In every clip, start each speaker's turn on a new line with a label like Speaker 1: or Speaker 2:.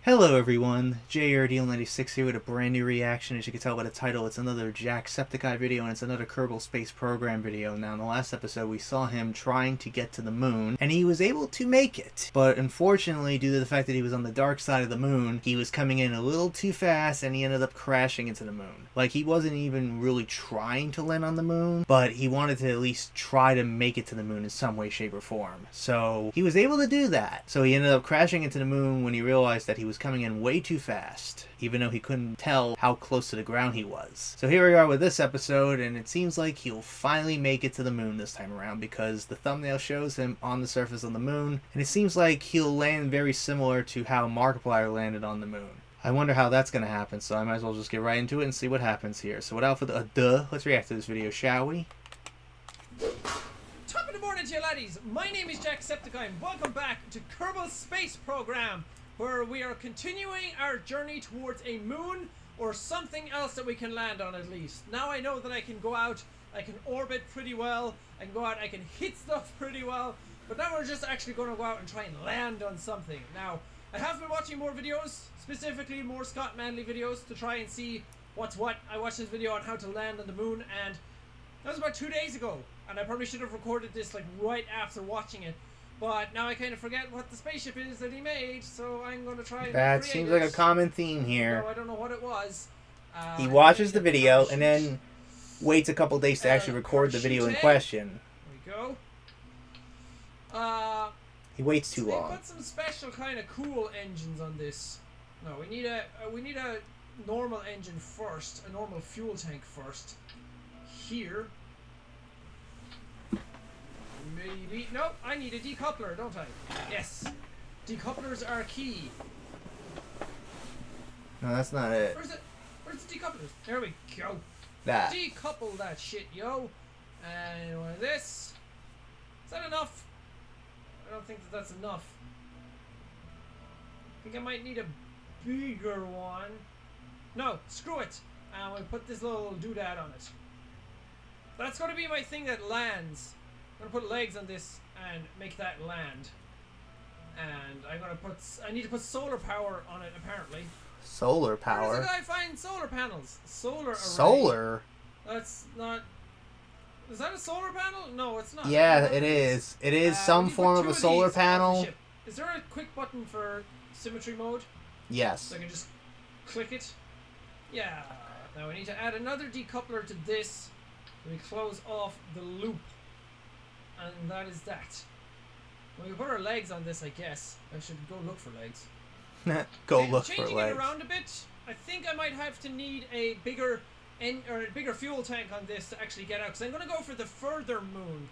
Speaker 1: Hello everyone, JRDL96 here with a brand new reaction. As you can tell by the title, it's another Jacksepticeye video and it's another Kerbal Space Program video. Now in the last episode we saw him trying to get to the moon and he was able to make it. But unfortunately, due to the fact that he was on the dark side of the moon, he was coming in a little too fast and he ended up crashing into the moon. Like, he wasn't even really trying to land on the moon, but he wanted to at least try to make it to the moon in some way, shape, or form. So he was able to do that. So he ended up crashing into the moon when he realized that he was coming in way too fast, even though he couldn't tell how close to the ground he was. So here we are with this episode, and it seems like he'll finally make it to the moon this time around, because the thumbnail shows him on the surface of the moon, and it seems like he'll land very similar to how Markiplier landed on the moon. I wonder how that's going to happen, so I might as well just get right into it and see what happens here. So without further ado, let's react to this video, shall we?
Speaker 2: Top of the morning to you laddies, my name is Jacksepticeye and welcome back to Kerbal Space Program, where we are continuing our journey towards a moon or something else that we can land on at least. Now I know that I can go out, I can orbit pretty well, I can go out, I can hit stuff pretty well, but now we're just actually going to go out and try and land on something. Now, I have been watching more videos, specifically more Scott Manley videos, to try and see what's what. I watched this video on how to land on the moon, and that was about 2 days ago, and I probably should have recorded this like right after watching it. But now I kind of forget what the spaceship is that he made, so I'm going to try and
Speaker 1: That seems like a common theme here.
Speaker 2: No, I don't know what it was.
Speaker 1: He watches the video and then waits a couple days to actually record the video in question.
Speaker 2: There we go.
Speaker 1: He waits too long.
Speaker 2: They put some special kind of cool engines on this. No, we need a normal engine first, a normal fuel tank first. Here. Maybe. Nope, I need a decoupler, don't I? Yes. Decouplers are key.
Speaker 1: No, that's not it.
Speaker 2: Where's the decouplers? There we go.
Speaker 1: That.
Speaker 2: Decouple that shit, yo. And one of this. Is that enough? I don't think that that's enough. I think I might need a bigger one. No, screw it. And we'll put this little doodad on it. That's going to be my thing that lands. I'm going to put legs on this and make that land. And I need to put solar power on it, apparently.
Speaker 1: Solar power?
Speaker 2: Where does the guy find solar panels? Solar array.
Speaker 1: Solar?
Speaker 2: That's not... Is that a solar panel? No, it's not.
Speaker 1: Yeah, it is. It is some form of a solar panel.
Speaker 2: Is there a quick button for symmetry mode?
Speaker 1: Yes.
Speaker 2: So I can just click it? Yeah. Now we need to add another decoupler to this. We close off the loop. And that is that. When we put our legs on this, I guess. I should go look for legs.
Speaker 1: Go look for
Speaker 2: Changing
Speaker 1: legs.
Speaker 2: it around a bit, I think I might have to need a bigger fuel tank on this to actually get out. Because I'm going to go for the further moon.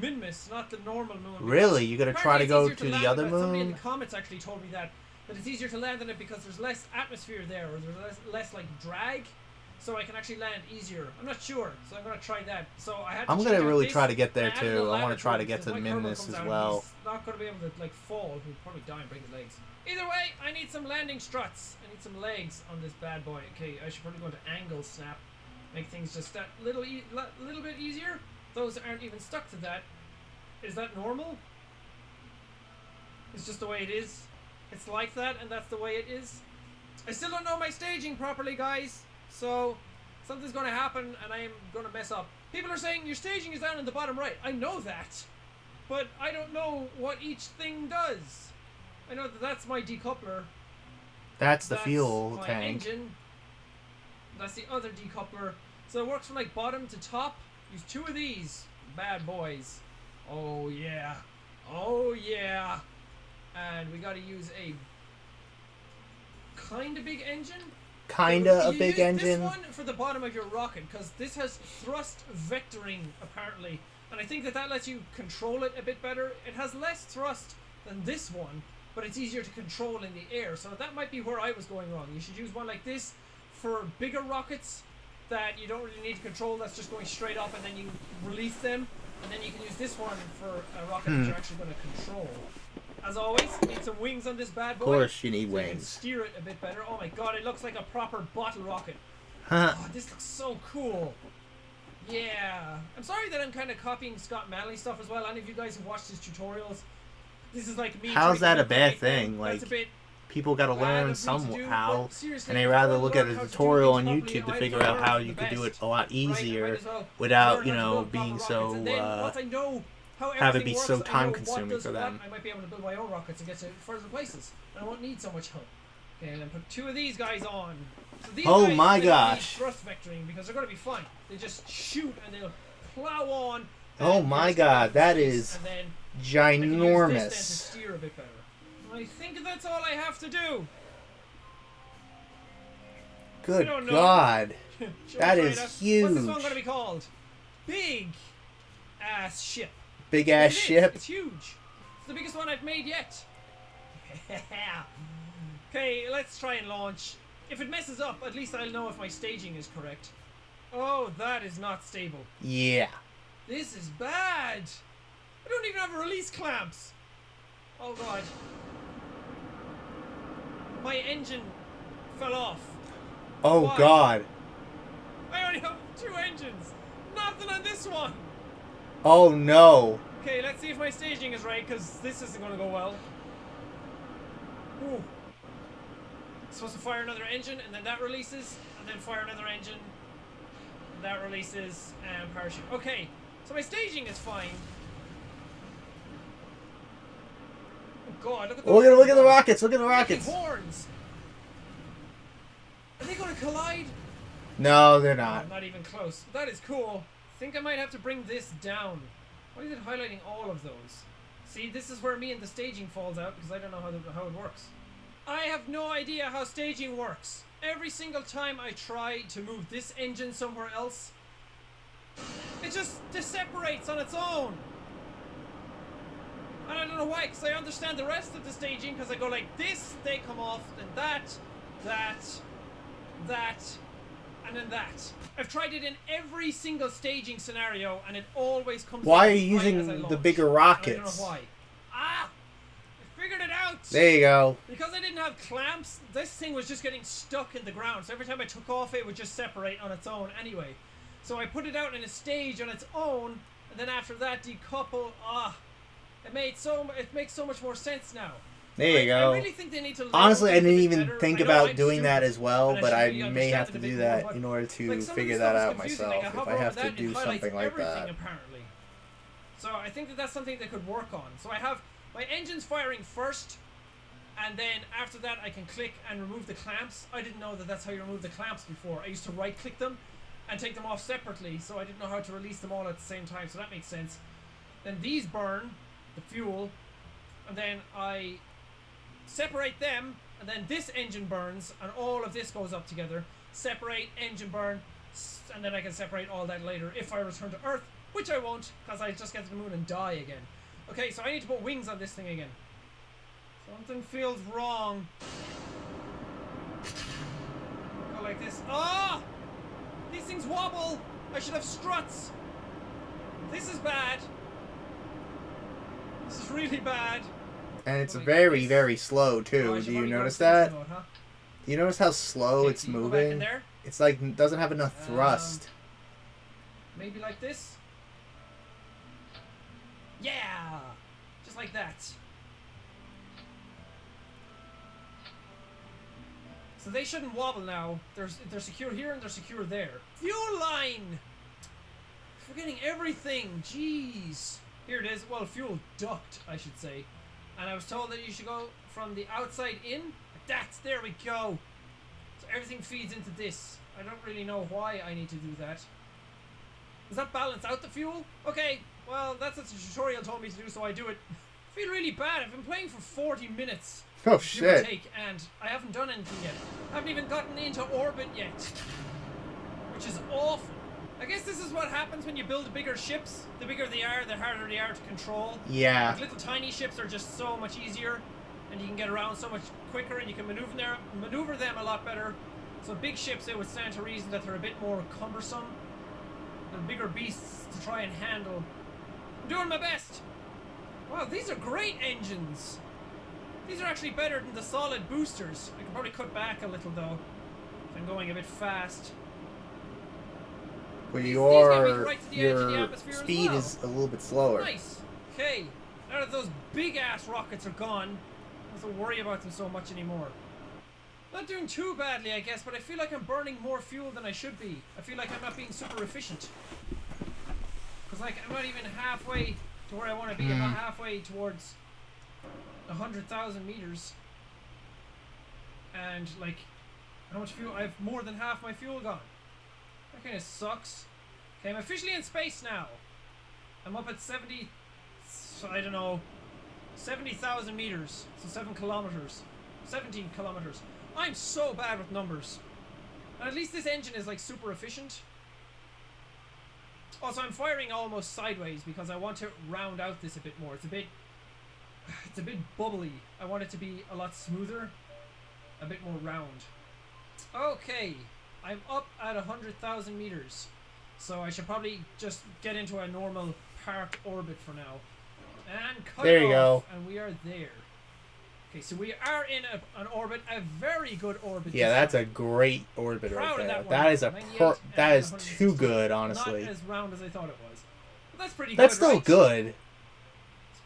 Speaker 2: Minmus, not the normal moon.
Speaker 1: Really? You're going to try to go to the other moon?
Speaker 2: Somebody in the comments actually told me that it's easier to land on it because there's less atmosphere there, or there's less like drag. So I can actually land easier. I'm not sure, so I'm gonna try that. So I had to
Speaker 1: I'm gonna really try to get there too. I want to try to get to Minmus as well.
Speaker 2: He's not gonna be able to like fall. He'll probably die and break his legs. Either way, I need some landing struts. I need some legs on this bad boy. Okay, I should probably go into angle snap, make things just that little bit easier. Those aren't even stuck to that. Is that normal? It's just the way it is. It's like that, and that's the way it is. I still don't know my staging properly, guys. So, something's going to happen and I am going to mess up. People are saying your staging is down in the bottom right. I know that. But I don't know what each thing does. I know that that's my decoupler.
Speaker 1: That's the fuel
Speaker 2: my
Speaker 1: tank.
Speaker 2: Engine. That's the other decoupler. So it works from like bottom to top. Use two of these bad boys. Oh yeah. Oh yeah. And we got to use a kind of big engine.
Speaker 1: Kinda a big engine.
Speaker 2: This one for the bottom of your rocket, because this has thrust vectoring apparently, and I think that lets you control it a bit better. It has less thrust than this one, but it's easier to control in the air, so that might be where I was going wrong. You should use one like this for bigger rockets that you don't really need to control, that's just going straight up, and then you release them, and then you can use this one for a rocket that you're actually going to control. As always, need some wings on this bad boy.
Speaker 1: Of course you need
Speaker 2: so
Speaker 1: wings.
Speaker 2: You can steer it a bit better. Oh my god, it looks like a proper bottle rocket.
Speaker 1: Huh.
Speaker 2: Oh, this looks so cool. Yeah. I'm sorry that I'm kind of copying Scott Manley stuff as well. Any of you guys who watched his tutorials, this is like me.
Speaker 1: How's that a bad
Speaker 2: thing?
Speaker 1: thing? Like,
Speaker 2: that's a bit
Speaker 1: people got to learn
Speaker 2: of me to do,
Speaker 1: somehow,
Speaker 2: but seriously,
Speaker 1: and they
Speaker 2: if you
Speaker 1: rather
Speaker 2: wanna
Speaker 1: look at
Speaker 2: learn
Speaker 1: a
Speaker 2: how to do
Speaker 1: tutorial on
Speaker 2: things
Speaker 1: YouTube to
Speaker 2: properly,
Speaker 1: figure
Speaker 2: I
Speaker 1: out
Speaker 2: find
Speaker 1: how
Speaker 2: Fiverr
Speaker 1: you
Speaker 2: the
Speaker 1: could do it
Speaker 2: best.
Speaker 1: a lot
Speaker 2: Right, I might
Speaker 1: easier
Speaker 2: as well
Speaker 1: without,
Speaker 2: learn
Speaker 1: you
Speaker 2: how to
Speaker 1: know,
Speaker 2: build
Speaker 1: being
Speaker 2: proper
Speaker 1: so
Speaker 2: rockets, and then once I know how
Speaker 1: have it
Speaker 2: everything
Speaker 1: be
Speaker 2: works,
Speaker 1: so
Speaker 2: I know
Speaker 1: time
Speaker 2: what
Speaker 1: consuming
Speaker 2: does
Speaker 1: for
Speaker 2: what,
Speaker 1: them.
Speaker 2: I might be able to build my own rockets and get to further places. And I won't need so much help. Okay, and then put 2 of these guys on. So these
Speaker 1: Oh
Speaker 2: guys,
Speaker 1: my
Speaker 2: they don't need
Speaker 1: gosh.
Speaker 2: thrust vectoring because they're going to be fine. They just shoot and they'll plow on.
Speaker 1: Oh
Speaker 2: and
Speaker 1: my
Speaker 2: just
Speaker 1: God,
Speaker 2: go
Speaker 1: that
Speaker 2: space,
Speaker 1: is
Speaker 2: and then I can use this then to
Speaker 1: ginormous.
Speaker 2: steer a bit better. I think that's all I have to do.
Speaker 1: Good
Speaker 2: don't know.
Speaker 1: God.
Speaker 2: Should we
Speaker 1: That
Speaker 2: try
Speaker 1: is
Speaker 2: it out?
Speaker 1: huge.
Speaker 2: What's this one going to be called? Big ass ship.
Speaker 1: Big
Speaker 2: Yes,
Speaker 1: ass
Speaker 2: it is.
Speaker 1: ship.
Speaker 2: It's huge. It's the biggest one I've made yet. Okay, let's try and launch. If it messes up, at least I'll know if my staging is correct. Oh, that is not stable.
Speaker 1: Yeah.
Speaker 2: This is bad. I don't even have release clamps. Oh god. My engine fell off.
Speaker 1: Oh
Speaker 2: Why?
Speaker 1: God.
Speaker 2: I only have 2 engines. Nothing on this one.
Speaker 1: Oh no.
Speaker 2: Okay, let's see if my staging is right, because this isn't going to go well. Ooh. Supposed to fire another engine, and then that releases, and then fire another engine, and that releases, and parachute. Okay, so my staging is fine. Oh god, look at those.
Speaker 1: Look at the rockets. Look at the rockets.
Speaker 2: Horns. Are they going to collide?
Speaker 1: No, they're
Speaker 2: Oh,
Speaker 1: not.
Speaker 2: not even close. That is cool. I think I might have to bring this down. Why is it highlighting all of those? See, this is where me and the staging falls out because I don't know how it works. I have no idea how staging works. Every single time I try to move this engine somewhere else, it just separates on its own. And I don't know why, because I understand the rest of the staging, because I go like this, they come off, then that, and then that. I've tried it in every single staging scenario, and it always comes
Speaker 1: Why
Speaker 2: out
Speaker 1: are you
Speaker 2: right as I
Speaker 1: using the
Speaker 2: launch.
Speaker 1: bigger
Speaker 2: And
Speaker 1: rockets?
Speaker 2: I don't know why. Ah! I figured it out!
Speaker 1: There you go.
Speaker 2: Because I didn't have clamps, this thing was just getting stuck in the ground. So every time I took off, it would just separate on its own anyway. So I put it out in a stage on its own, and then after that decouple. It makes so much more sense now.
Speaker 1: There you go.
Speaker 2: I really think they need to.
Speaker 1: Honestly, I
Speaker 2: label
Speaker 1: didn't
Speaker 2: it
Speaker 1: even
Speaker 2: better.
Speaker 1: think
Speaker 2: I know
Speaker 1: about
Speaker 2: I'm
Speaker 1: doing
Speaker 2: stupid,
Speaker 1: that as well,
Speaker 2: and I
Speaker 1: but
Speaker 2: should
Speaker 1: I
Speaker 2: really
Speaker 1: may have
Speaker 2: understand
Speaker 1: to
Speaker 2: it a
Speaker 1: do
Speaker 2: bit more,
Speaker 1: that
Speaker 2: but,
Speaker 1: in order to
Speaker 2: like, some of
Speaker 1: figure
Speaker 2: the
Speaker 1: that
Speaker 2: stuff is
Speaker 1: out
Speaker 2: confusing.
Speaker 1: myself.
Speaker 2: Like,
Speaker 1: If
Speaker 2: hover
Speaker 1: I
Speaker 2: over
Speaker 1: have to
Speaker 2: that,
Speaker 1: do
Speaker 2: it highlights
Speaker 1: something like
Speaker 2: everything,
Speaker 1: that.
Speaker 2: apparently. So I think that's something they could work on. So I have my engines firing first, and then after that I can click and remove the clamps. I didn't know that that's how you remove the clamps before. I used to right click them and take them off separately, so I didn't know how to release them all at the same time, so that makes sense. Then these burn the fuel, and then I separate them, and then this engine burns, and all of this goes up together. Separate, engine burn, and then I can separate all that later if I return to Earth, which I won't, because I just get to the moon and die again. Okay, so I need to put wings on this thing again. Something feels wrong. Go like this. Ah! These things wobble! I should have struts! This is bad. This is really bad.
Speaker 1: And it's
Speaker 2: Like
Speaker 1: very,
Speaker 2: this.
Speaker 1: very slow
Speaker 2: Oh,
Speaker 1: too.
Speaker 2: I
Speaker 1: Do
Speaker 2: should
Speaker 1: you
Speaker 2: probably go
Speaker 1: notice
Speaker 2: to cruise
Speaker 1: that?
Speaker 2: mode, huh?
Speaker 1: Do you notice how slow
Speaker 2: Okay,
Speaker 1: it's
Speaker 2: so you go back in
Speaker 1: moving?
Speaker 2: there.
Speaker 1: It's like doesn't have enough thrust.
Speaker 2: Maybe like this. Yeah! Just like that. So they shouldn't wobble now. They're secure here and they're secure there. Fuel line! Forgetting everything. Jeez. Here it is. Well, fuel duct, I should say. And I was told that you should go from the outside in. Like that. There we go. So everything feeds into this. I don't really know why I need to do that. Does that balance out the fuel? Okay, well, that's what the tutorial told me to do, so I do it. I feel really bad. I've been playing for 40 minutes.
Speaker 1: Oh
Speaker 2: Give or
Speaker 1: shit.
Speaker 2: take, and I haven't done anything yet. I haven't even gotten into orbit yet. Which is awful. I guess this is what happens when you build bigger ships. The bigger they are, the harder they are to control.
Speaker 1: Yeah.
Speaker 2: Like little tiny ships are just so much easier, and you can get around so much quicker, and you can maneuver them a lot better. So big ships, it would stand to reason that they're a bit more cumbersome. The bigger beasts to try and handle. I'm doing my best. Wow, these are great engines. These are actually better than the solid boosters. I can probably cut back a little though. If I'm going a bit fast.
Speaker 1: But
Speaker 2: These get me
Speaker 1: your
Speaker 2: right to the edge of the atmosphere as
Speaker 1: speed
Speaker 2: well.
Speaker 1: is a little bit slower.
Speaker 2: Nice. Okay. Now that those big ass rockets are gone, I don't have to worry about them so much anymore. Not doing too badly, I guess, but I feel like I'm burning more fuel than I should be. I feel like I'm not being super efficient. Because, like, I'm not even halfway to where I want to be. I'm not halfway towards 100,000 meters. And, like, how much fuel? I have more than half my fuel gone. That kind of sucks. Okay, I'm officially in space now. I'm up at 70, I don't know, 70,000 meters. So 7 kilometers. 17 kilometers. I'm so bad with numbers. And at least this engine is like super efficient. Also, I'm firing almost sideways because I want to round out this a bit more. It's a bit bubbly. I want it to be a lot smoother, a bit more round. Okay, I'm up at 100,000 meters. So I should probably just get into a normal parked orbit for now. And cut
Speaker 1: there
Speaker 2: it
Speaker 1: you
Speaker 2: off,
Speaker 1: go.
Speaker 2: and we are there. Okay, so we are in an orbit, a very good orbit.
Speaker 1: Yeah, that's a great orbit right there. That is that is too good, honestly.
Speaker 2: Not as round as I thought it was. But that's pretty good.
Speaker 1: That's still
Speaker 2: right?
Speaker 1: good.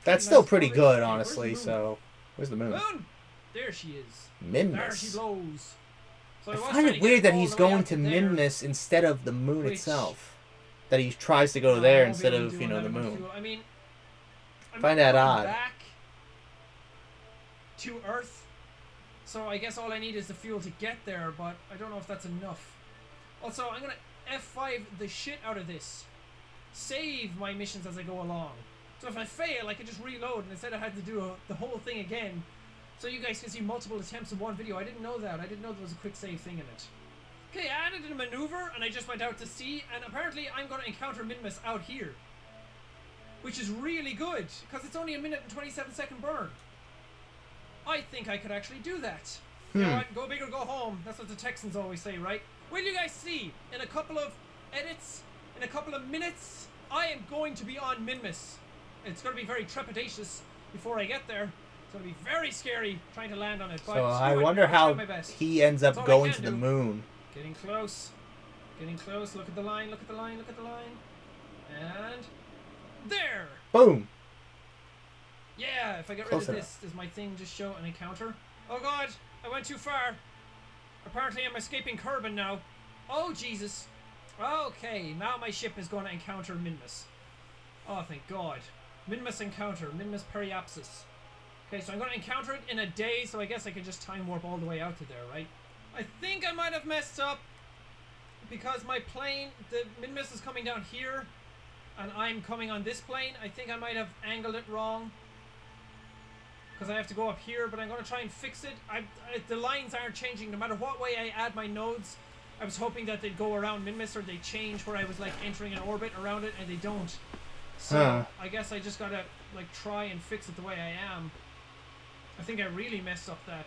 Speaker 1: That's still
Speaker 2: nice
Speaker 1: pretty
Speaker 2: orbit.
Speaker 1: good,
Speaker 2: Okay,
Speaker 1: honestly. So, where's the moon?
Speaker 2: Moon! There she is.
Speaker 1: Minmus.
Speaker 2: There she blows. So
Speaker 1: I
Speaker 2: was
Speaker 1: find
Speaker 2: trying
Speaker 1: it
Speaker 2: to
Speaker 1: weird
Speaker 2: get
Speaker 1: that
Speaker 2: all
Speaker 1: he's
Speaker 2: the way
Speaker 1: going
Speaker 2: out
Speaker 1: to
Speaker 2: there,
Speaker 1: Minmus instead of the moon
Speaker 2: which-
Speaker 1: itself. That he tries to go there
Speaker 2: I won't be
Speaker 1: instead
Speaker 2: able to
Speaker 1: of,
Speaker 2: do
Speaker 1: you know,
Speaker 2: that
Speaker 1: the
Speaker 2: amount of
Speaker 1: moon.
Speaker 2: fuel. I mean, I'm
Speaker 1: Find
Speaker 2: not
Speaker 1: that
Speaker 2: going
Speaker 1: odd.
Speaker 2: back to Earth, so I guess all I need is the fuel to get there, but I don't know if that's enough. Also, I'm gonna F5 the shit out of this. Save my missions as I go along. So if I fail, I can just reload, and instead I had to do the whole thing again. So you guys can see multiple attempts in one video. I didn't know that. I didn't know there was a quick save thing in it. Okay, I added a maneuver, and I just went out to sea, and apparently I'm going to encounter Minmus out here. Which is really good, because it's only a 1 minute and 27-second burn. I think I could actually do that. You know what? Go big or go home. That's what the Texans always say, right? Will you guys see, in a couple of edits, in a couple of minutes, I am going to be on Minmus. It's going to be very trepidatious before I get there. It's going to be very scary trying to land on it. But
Speaker 1: So I
Speaker 2: screw it,
Speaker 1: wonder
Speaker 2: I'll try
Speaker 1: how
Speaker 2: my best.
Speaker 1: he ends
Speaker 2: That's
Speaker 1: up
Speaker 2: all I
Speaker 1: going
Speaker 2: can
Speaker 1: to the
Speaker 2: do.
Speaker 1: moon.
Speaker 2: Getting close. Getting close. Look at the line. Look at the line. Look at the line. And there.
Speaker 1: Boom.
Speaker 2: Yeah, if I get rid
Speaker 1: Close
Speaker 2: of
Speaker 1: enough.
Speaker 2: this, does my thing just show an encounter? Oh god, I went too far. Apparently I'm escaping Kerbal now. Oh Jesus. Okay, now my ship is going to encounter Minmus. Oh, thank god. Minmus encounter, Minmus periapsis. Okay, so I'm going to encounter it in a day, so I guess I can just time warp all the way out to there, right? I think I might have messed up because my plane, the Minmus is coming down here, and I'm coming on this plane. I think I might have angled it wrong because I have to go up here, but I'm going to try and fix it. The lines aren't changing no matter what way I add my nodes. I was hoping that they'd go around Minmus, or they change where I was like entering an orbit around it, and they don't. So I guess I just gotta like try and fix it the way I am. I think I really messed up that.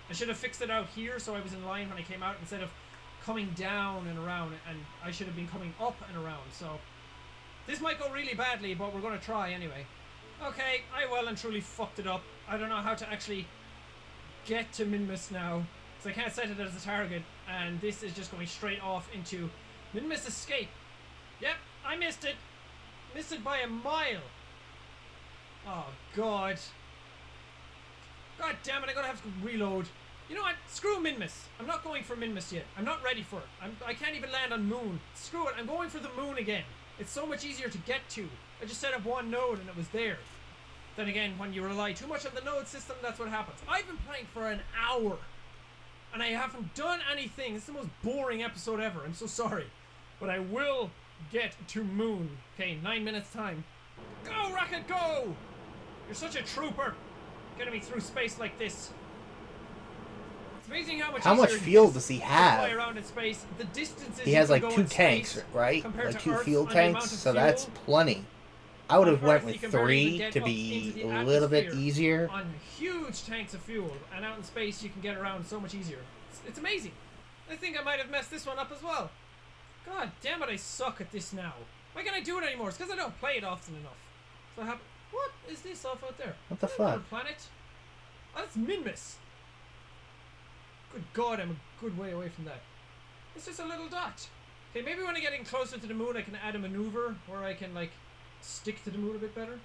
Speaker 2: I should have fixed it out here so I was in line when I came out instead of coming down and around, and I should have been coming up and around. So this might go really badly, but we're gonna try anyway. Okay, I well and truly fucked it up. I don't know how to actually get to Minmus now, so I can't set it as a target, and this is just going straight off into Minmus escape. Yep, I missed it. Missed it by a mile. Oh god. God damn it, I gotta have to reload. You know what? Screw Minmus. I'm not going for Minmus yet. I'm not ready for it. I can't even land on Moon. Screw it, I'm going for the Moon again. It's so much easier to get to. I just set up one node and it was there. Then again, when you rely too much on the node system, that's what happens. I've been playing for an hour, and I haven't done anything. It's the most boring episode ever. I'm so sorry. But I will get to Moon. Okay, 9 minutes time. Go, Rocket, go! You're such a trooper. Getting me through space like this. It's amazing how much easier
Speaker 1: fuel
Speaker 2: it is
Speaker 1: does he
Speaker 2: to
Speaker 1: have?
Speaker 2: fly around in space. The distances
Speaker 1: He
Speaker 2: you
Speaker 1: has
Speaker 2: can
Speaker 1: like
Speaker 2: go
Speaker 1: 2
Speaker 2: in
Speaker 1: tanks,
Speaker 2: space
Speaker 1: right?
Speaker 2: compared
Speaker 1: Like
Speaker 2: to
Speaker 1: 2
Speaker 2: Earth
Speaker 1: fuel
Speaker 2: on the amount
Speaker 1: tanks,
Speaker 2: of
Speaker 1: so that's
Speaker 2: fuel.
Speaker 1: plenty. I would have
Speaker 2: On
Speaker 1: went
Speaker 2: Earth, you
Speaker 1: with
Speaker 2: can barely even
Speaker 1: 3
Speaker 2: get
Speaker 1: to
Speaker 2: up
Speaker 1: be
Speaker 2: into the
Speaker 1: a little bit
Speaker 2: atmosphere
Speaker 1: easier.
Speaker 2: on huge tanks of fuel, and out in space you can get around so much easier. It's amazing. I think I might have messed this one up as well. God damn it, I suck at this now. Why can't I do it anymore? It's because I don't play it often enough. So I have. What is this off out there?
Speaker 1: What the
Speaker 2: Is that another
Speaker 1: fuck?
Speaker 2: planet? Oh, that's Minmus. Good God, I'm a good way away from that. It's just a little dot. Okay, maybe when I get in closer to the moon, I can add a maneuver where I can like stick to the moon a bit better.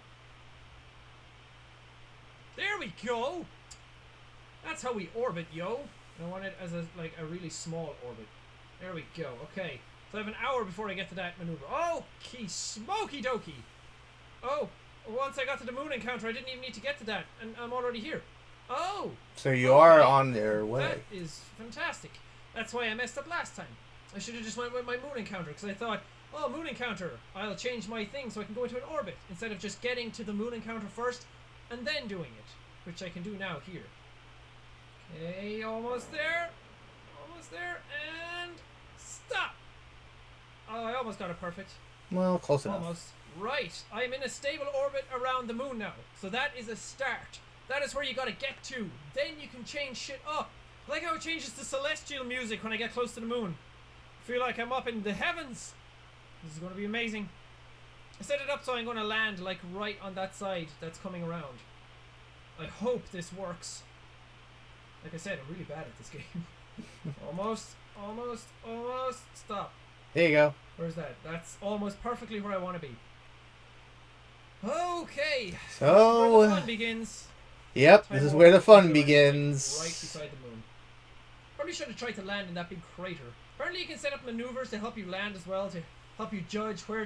Speaker 2: There we go. That's how we orbit, yo. And I want it as a really small orbit. There we go. Okay. So I have an hour before I get to that maneuver. Oh, key smoky dokey. Oh, once I got to the moon encounter, I didn't even need to get to that, and I'm already here. Oh.
Speaker 1: So you are on their way.
Speaker 2: That is fantastic. That's why I messed up last time. I should have just went with my moon encounter, because I thought, oh, moon encounter, I'll change my thing so I can go into an orbit, instead of just getting to the moon encounter first and then doing it, which I can do now here. Okay, almost there. Almost there, and stop. Oh, I almost got it perfect.
Speaker 1: Well, close enough.
Speaker 2: Almost. Right. I'm in a stable orbit around the moon now. So that is a start. That is where you gotta get to. Then you can change shit up. I like how it changes to celestial music when I get close to the moon. I feel like I'm up in the heavens. This is gonna be amazing. I set it up so I'm gonna land like right on that side that's coming around. I hope this works. Like I said, I'm really bad at this game. Almost. Stop.
Speaker 1: There you go.
Speaker 2: Where's that? That's almost perfectly where I want to be. Okay.
Speaker 1: So
Speaker 2: where the fun begins.
Speaker 1: Yep, this is where the fun begins.
Speaker 2: Right beside the moon. Probably should have tried to land in that big crater. Apparently you can set up maneuvers to help you land as well, to help you judge where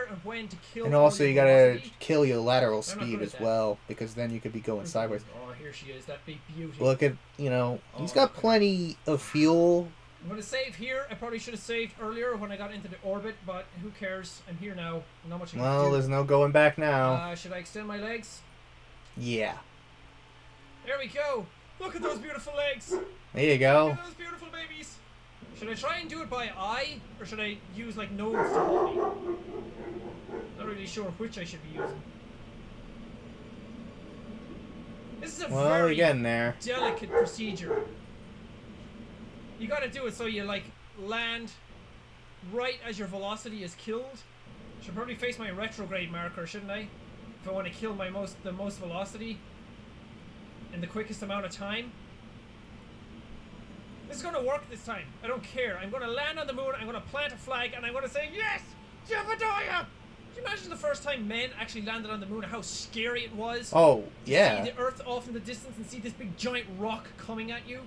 Speaker 2: and when to kill.
Speaker 1: And also you gotta
Speaker 2: velocity.
Speaker 1: kill your lateral
Speaker 2: I'm not
Speaker 1: speed
Speaker 2: good at
Speaker 1: as
Speaker 2: that.
Speaker 1: well, because then you could be going sideways.
Speaker 2: Oh, here she is, that big beauty.
Speaker 1: Look at, he's
Speaker 2: Oh,
Speaker 1: got
Speaker 2: okay.
Speaker 1: plenty of fuel.
Speaker 2: I'm going to save here. I probably should have saved earlier when I got into the orbit, but who cares? I'm here now. Not much I can
Speaker 1: Well,
Speaker 2: do.
Speaker 1: there's no going back now.
Speaker 2: Should I extend my legs?
Speaker 1: Yeah.
Speaker 2: There we go. Look at those beautiful legs.
Speaker 1: There you
Speaker 2: Look
Speaker 1: go.
Speaker 2: at those beautiful babies. Should I try and do it by eye, or should I use like nodes to hold me? Not really sure which I should be using. This is a
Speaker 1: Well,
Speaker 2: very
Speaker 1: you're getting there.
Speaker 2: delicate procedure. You gotta do it so you like land right as your velocity is killed. Should probably face my retrograde marker, shouldn't I? If I want to kill the most velocity in the quickest amount of time. This is gonna work this time. I don't care. I'm gonna land on the moon, I'm gonna plant a flag, and I'm gonna say, yes! Jacksepticeye! Can you imagine the first time men actually landed on the moon and how scary it was?
Speaker 1: Oh,
Speaker 2: To
Speaker 1: yeah.
Speaker 2: see the Earth off in the distance and see this big giant rock coming at you.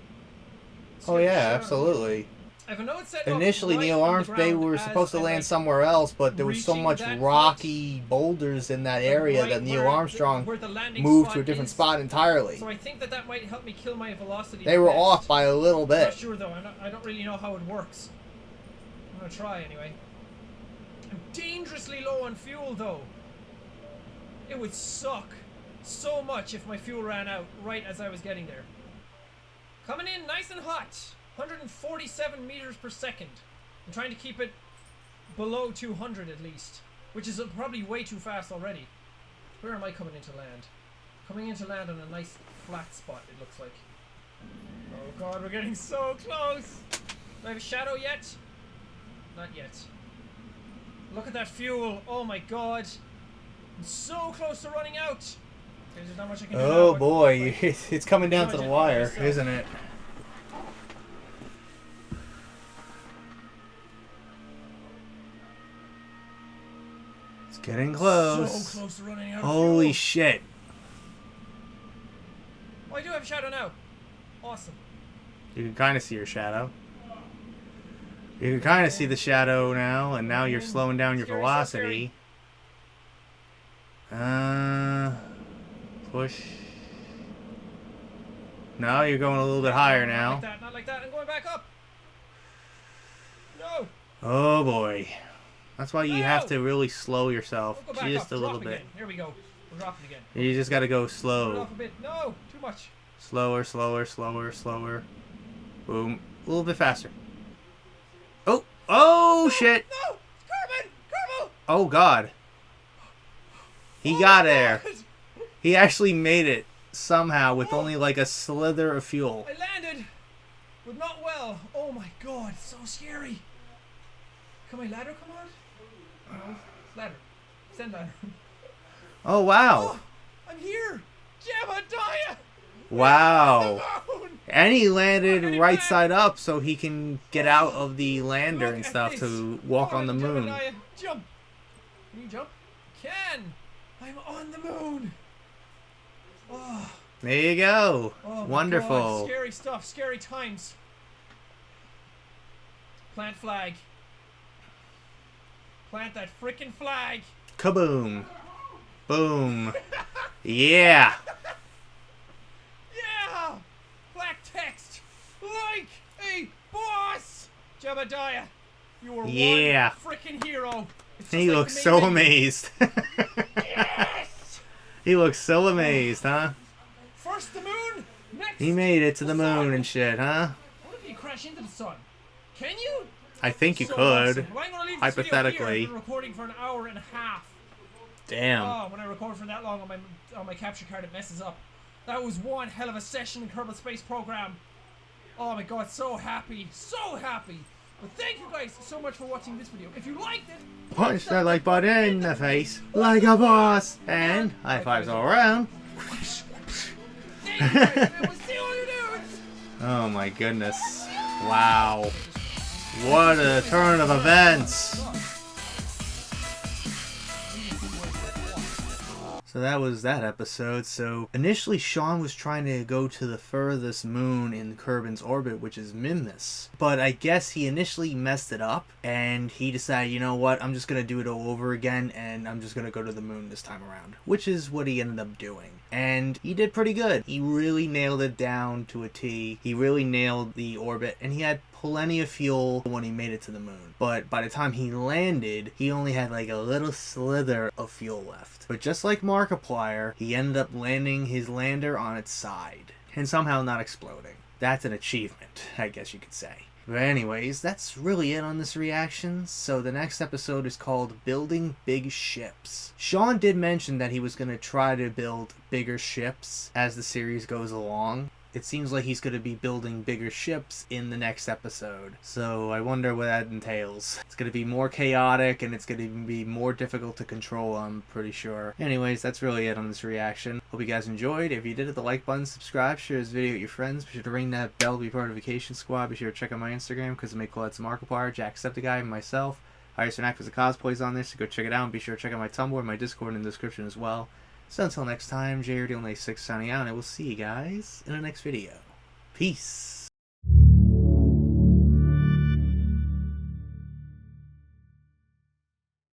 Speaker 1: Oh, yeah, absolutely.
Speaker 2: I have a note set
Speaker 1: Initially,
Speaker 2: up right
Speaker 1: Neil
Speaker 2: on the
Speaker 1: Armstrong, they
Speaker 2: ground
Speaker 1: were
Speaker 2: as
Speaker 1: supposed to
Speaker 2: I'm,
Speaker 1: land
Speaker 2: like,
Speaker 1: somewhere else, but there was so
Speaker 2: reaching
Speaker 1: much
Speaker 2: that
Speaker 1: rocky boulders in that area
Speaker 2: right
Speaker 1: that Neil
Speaker 2: where
Speaker 1: Armstrong
Speaker 2: where the landing
Speaker 1: moved
Speaker 2: spot
Speaker 1: to a different
Speaker 2: is.
Speaker 1: spot entirely.
Speaker 2: So I think that might help me kill my velocity.
Speaker 1: They were
Speaker 2: best.
Speaker 1: off by a little
Speaker 2: I'm not
Speaker 1: bit.
Speaker 2: sure though. I don't really know how it works. I'm gonna try anyway. I'm dangerously low on fuel though. It would suck so much if my fuel ran out right as I was getting there. Coming in nice and hot. 147 meters per second. I'm trying to keep it below 200 at least, which is probably way too fast already. Where am I coming into land? Coming into land on a nice flat spot, it looks like. Oh god, we're getting so close! Do I have a shadow yet? Not yet. Look at that fuel! Oh my god! I'm so close to running out! Okay, there's not much I can do
Speaker 1: Oh
Speaker 2: now,
Speaker 1: boy,
Speaker 2: but-
Speaker 1: it's coming down to the wire,
Speaker 2: myself.
Speaker 1: isn't it? It's getting close.
Speaker 2: So close to running out of
Speaker 1: Holy
Speaker 2: fuel.
Speaker 1: shit.
Speaker 2: Oh, I do have a shadow now. Awesome.
Speaker 1: You can kind of see your shadow. You can kind of see the shadow now, and now you're slowing down your
Speaker 2: Scary, so
Speaker 1: velocity. Push. No, you're going a little bit higher
Speaker 2: Not
Speaker 1: now.
Speaker 2: like that, not like that. I'm going back up. No.
Speaker 1: Oh boy. That's why you have
Speaker 2: No!
Speaker 1: to really slow yourself
Speaker 2: We'll go back
Speaker 1: just
Speaker 2: up.
Speaker 1: a little
Speaker 2: Drop
Speaker 1: bit.
Speaker 2: again. Here we go. We're dropping again.
Speaker 1: You just gotta go
Speaker 2: Put it
Speaker 1: slow.
Speaker 2: off a bit. No, too much.
Speaker 1: Slower, slower, slower, slower. Boom. A little bit faster. Oh! Oh shit!
Speaker 2: No! Kerbal! Kerbal!
Speaker 1: Oh god. He
Speaker 2: Oh
Speaker 1: got
Speaker 2: my
Speaker 1: there.
Speaker 2: God!
Speaker 1: He actually made it somehow with only like a slither of fuel.
Speaker 2: I landed, but not well. Oh my god, so scary. Can my ladder come out? No. Ladder. Send ladder.
Speaker 1: Oh wow.
Speaker 2: Oh, I'm here. Jacksepticeye!
Speaker 1: Wow.
Speaker 2: The moon!
Speaker 1: And he landed
Speaker 2: Look at
Speaker 1: right
Speaker 2: that.
Speaker 1: side up so he can get out of the lander
Speaker 2: Look
Speaker 1: and
Speaker 2: at
Speaker 1: stuff
Speaker 2: this.
Speaker 1: to walk
Speaker 2: Come
Speaker 1: on the moon.
Speaker 2: Jacksepticeye. Jump. Can you jump? Can. I'm on the moon. Oh.
Speaker 1: There you go.
Speaker 2: Oh my
Speaker 1: Wonderful.
Speaker 2: God. Scary stuff. Scary times. Plant flag. Plant that freaking flag.
Speaker 1: Kaboom. Boom. Yeah.
Speaker 2: Yeah. Black text. Like a boss. Jebediah, you were
Speaker 1: Yeah.
Speaker 2: one freaking hero. It's just
Speaker 1: He
Speaker 2: like
Speaker 1: looks
Speaker 2: the
Speaker 1: so
Speaker 2: main
Speaker 1: amazed.
Speaker 2: Yes.
Speaker 1: He looks so amazed, huh?
Speaker 2: First the moon. Next.
Speaker 1: He made it to the
Speaker 2: sun.
Speaker 1: moon and shit, huh?
Speaker 2: What if you crash into the sun? Can you?
Speaker 1: I think you
Speaker 2: So
Speaker 1: could.
Speaker 2: awesome. Well, I'm gonna leave this video here.
Speaker 1: Hypothetically.
Speaker 2: I've been recording for an hour and a half.
Speaker 1: Damn.
Speaker 2: Oh, when I record for that long on my capture card, it messes up. That was one hell of a session in Kerbal Space Program. Oh my God, so happy, so happy. But thank you guys so much for watching this video. If you liked it,
Speaker 1: Punch that like button in the face like a boss. And high fives all around.
Speaker 2: thank you guys. And we'll see all you dudes.
Speaker 1: Oh my goodness. Wow. What a turn of events. So that was that episode. So initially Sean was trying to go to the furthest moon in Kerbin's orbit, which is Minmus. But I guess he initially messed it up and he decided, you know what, I'm just going to do it all over again and I'm just going to go to the moon this time around. Which is what he ended up doing. And he did pretty good. He really nailed it down to a T. He really nailed the orbit and he had plenty of fuel when he made it to the moon. But by the time he landed, he only had like a little slither of fuel left. But just like Markiplier, he ended up landing his lander on its side and somehow not exploding. That's an achievement, I guess you could say. But anyways, that's really it on this reaction. So the next episode is called Building Big Ships. Sean did mention that he was going to try to build bigger ships as the series goes along. It seems like he's going to be building bigger ships in the next episode. So I wonder what that entails. It's going to be more chaotic and it's going to be more difficult to control, I'm pretty sure. Anyways, that's really it on this reaction. Hope you guys enjoyed. If you did, hit the like button, subscribe, share this video with your friends. Be sure to ring that bell to be part of the Vacation Squad. Be sure to check out my Instagram because I make collabs with Markiplier, Jacksepticeye, and myself. I used to act as a cosplays on this, so go check it out. And be sure to check out my Tumblr and my Discord in the description as well. So until next time, JRD 6 signing out, and I will see you guys in the next video. Peace.